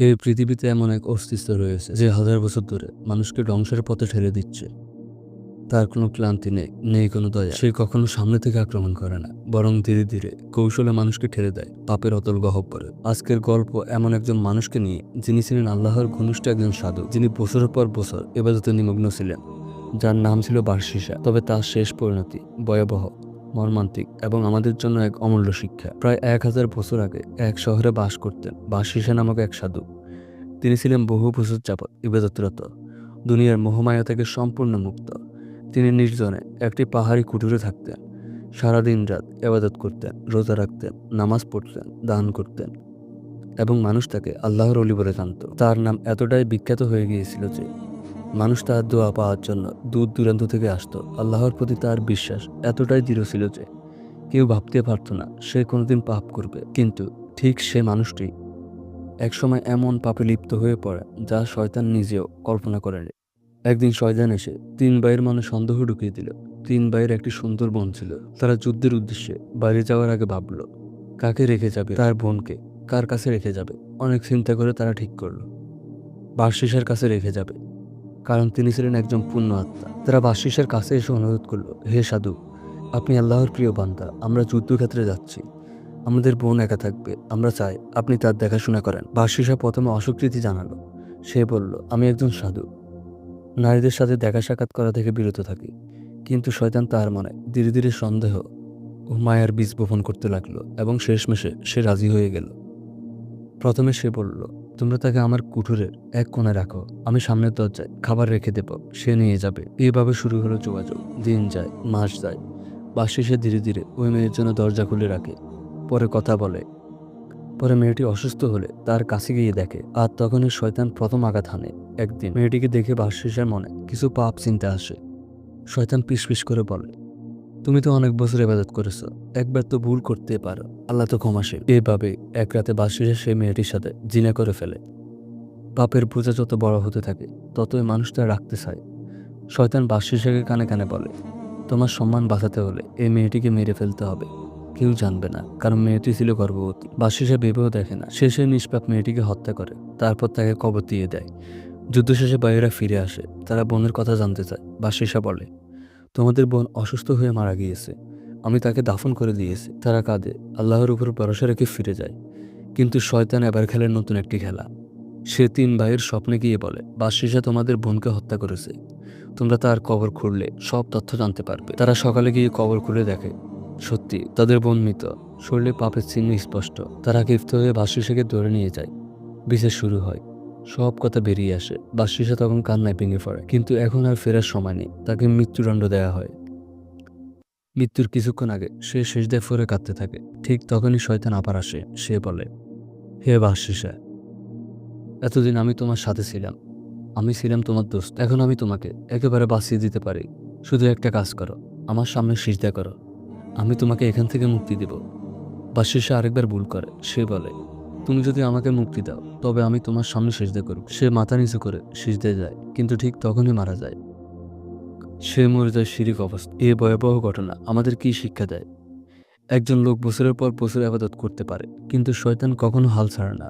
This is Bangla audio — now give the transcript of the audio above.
এই পৃথিবীতে এমন এক অস্তিত্ব রয়েছে যে হাজার বছর ধরে মানুষকে ধ্বংসের পথে ঠেলে দিচ্ছে। তার কোনো ক্লান্তি নেই, নেই কোনো দয়া। সে কখনো সামনে থেকে আক্রমণ করে না, বরং ধীরে ধীরে কৌশলে মানুষকে ঠেলে দেয় পাপের অতল গহ্বরে। আজকের গল্প এমন একজন মানুষকে নিয়ে, যিনি ছিলেন আল্লাহর ঘনিষ্ঠ একজন সাধু, যিনি বছরের পর বছর ইবাদতে নিমগ্ন ছিলেন, যার নাম ছিল বার্শিসা। তবে তার শেষ পরিণতি ভয়াবহ, মর্মান্তিক এবং আমাদের জন্য এক অমূল্য শিক্ষা। প্রায় 1000 বছর আগে এক শহরে বাস করতেন বার্শিসা নামক এক সাধু। তিনি ছিলেন বহু বছর যাবৎ ইবাদতরত, দুনিয়ার মোহমায়া থেকে সম্পূর্ণ মুক্ত। তিনি নির্জনে একটি পাহাড়ি কুটিরে থাকতেন, সারাদিন রাত ইবাদত করতেন, রোজা রাখতেন, নামাজ পড়তেন, দান করতেন এবং মানুষ তাকে আল্লাহর অলি বলে জানত। তার নাম এতটাই বিখ্যাত হয়ে গিয়েছিল যে মানুষ তার দোয়া পাওয়ার জন্য দূর দূরান্ত থেকে আসতো। আল্লাহর প্রতি তার বিশ্বাস এতটাই দৃঢ় ছিল যে কেউ ভাবতে পারত না সে কোনোদিন পাপ করবে। কিন্তু ঠিক সে মানুষটি একসময় এমন পাপে লিপ্ত হয়ে পড়ে যা শয়তান নিজেও কল্পনা করেনি। একদিন শয়তান এসে 3 ভাইয়ের মনে সন্দেহ ঢুকিয়ে দিল। 3 ভাইয়ের একটি সুন্দর বোন ছিল। তারা যুদ্ধের উদ্দেশ্যে বাইরে যাওয়ার আগে ভাবল কাকে রেখে যাবে, তার বোনকে কার কাছে রেখে যাবে। অনেক চিন্তা করে তারা ঠিক করলো বার্শিসের কাছে রেখে যাবে, কারণ তিনি ছিলেন একজন পূর্ণ আত্মা। তারা বার্শিসের কাছে এসে অনুরোধ করলো, হে সাধু, আপনি আল্লাহর প্রিয় বান্দা, আমরা যুদ্ধক্ষেত্রে যাচ্ছি, আমাদের বোন একা থাকবে, আমরা চাই আপনি তার দেখাশোনা করেন। বার্শিসা প্রথমে অস্বীকৃতি জানালো। সে বলল, আমি একজন সাধু, নারীদের সাথে দেখা সাক্ষাৎ করা থেকে বিরত থাকি। কিন্তু শয়তান তার মনে ধীরে ধীরে সন্দেহ ও মায়ার বীজ বপন করতে লাগলো এবং শেষমেশে সে রাজি হয়ে গেল। প্রথমে সে বলল, তোমরা তাকে আমার কুঠুরের এক কোণে রাখো, আমি সামনের দরজায় খাবার রেখে দেব, সে নিয়ে যাবে। এইভাবে শুরু হলো যোগাযোগ। দিন যায়, মাস যায়, বার্শিসা ধীরে ধীরে ওই মেয়ের জন্য দরজা খুলে রাখে, পরে কথা বলে। পরে মেয়েটি অসুস্থ হলে তার কাছে গিয়ে দেখে, আর তখনই শয়তান প্রথম আঘাত হানে। একদিন মেয়েটিকে দেখে বার্শিসার মনে কিছু পাপ চিন্তা আসে। শয়তান পিস করে বলে, তুমি তো অনেক বছর ইবাদত করেছো, একবার তো ভুল করতে পারো, আল্লাহ তো ক্ষমাশীল। এভাবে এক রাতে বার্শিসা সেই মেয়েটির সাথে জিনা করে ফেলে। পাপের বোঝা যত বড় হতে থাকে ততই মানুষ তা রাখতে চায়। শয়তান বার্শিসাকে কানে কানে বলে, তোমার সম্মান বাঁচাতে হলে এই মেয়েটিকে মেরে ফেলতে হবে। কেউ জানবে না, কারণ মেয়েটি ছিল গর্ভবতী। বার্শিসা ভেবেও দেখে না সে সেই নিষ্পাপ মেয়েটিকে হত্যা করে, তারপর তাকে কবর দিয়ে দেয়। যুদ্ধ শেষে ভাইয়েরা ফিরে আসে, তারা বোনের কথা জানতে চায়। বার্শিসা বলে, তোমাদের বোন অসুস্থ হয়ে মারা গিয়েছে, আমি তাকে দাফন করে দিয়েছি। তারা কাঁদে, আল্লাহর উপর ভরসা রেখে ফিরে যায়। কিন্তু শয়তান এবার খেলে নতুন একটি খেলা। সে 3 ভাইয়ের স্বপ্নে গিয়ে বলে, বার্শিসা তোমাদের বোনকে হত্যা করেছে, তোমরা তার কবর খুঁড়লে সব তথ্য জানতে পারবে। তারা সকালে গিয়ে কবর খুলে দেখে সত্যি তাদের বোন মৃত, শরীরে পাপের চিহ্ন স্পষ্ট। তারা ক্ষিপ্ত হয়ে বার্শিসাকে ধরে নিয়ে যায়। বিচার শুরু হয়, সব কথা বেরিয়ে আসে। বার্শিসা তখন কান্নায় ভেঙে পড়ে, কিন্তু এখন আর ফেরার সময় নেই, তাকে মৃত্যুদণ্ড দেওয়া হয়। মৃত্যুর কিছুক্ষণ আগে সে সেজদায় পড়ে কাঁদতে থাকে। ঠিক তখনই শয়তান আবার আসে। সে বলে, হে বার্শিসা, এতদিন আমি তোমার সাথে ছিলাম, আমি ছিলাম তোমার দোস্ত, এখন আমি তোমাকে একেবারে বাঁচিয়ে দিতে পারি। শুধু একটা কাজ করো, আমার সামনে সিজদা করো, আমি তোমাকে এখান থেকে মুক্তি দেব। বার্শিসা আরেকবার ভুল করে। সে বলে, তুমি যদি আমাকে মুক্তি দাও তবে আমি তোমার সামনে সিজদা করব। সে মাথা নিচু করে সিজদায় যায়, কিন্তু ঠিক তখনই মারা যায়। সে মরে যায় শিরিক অবস্থা। এই ভয়াবহ ঘটনা আমাদের কি শিক্ষা দেয়? একজন লোক বছরের পর বছর ইবাদত করতে পারে, কিন্তু শয়তান কখনো হাল ছাড়ে না।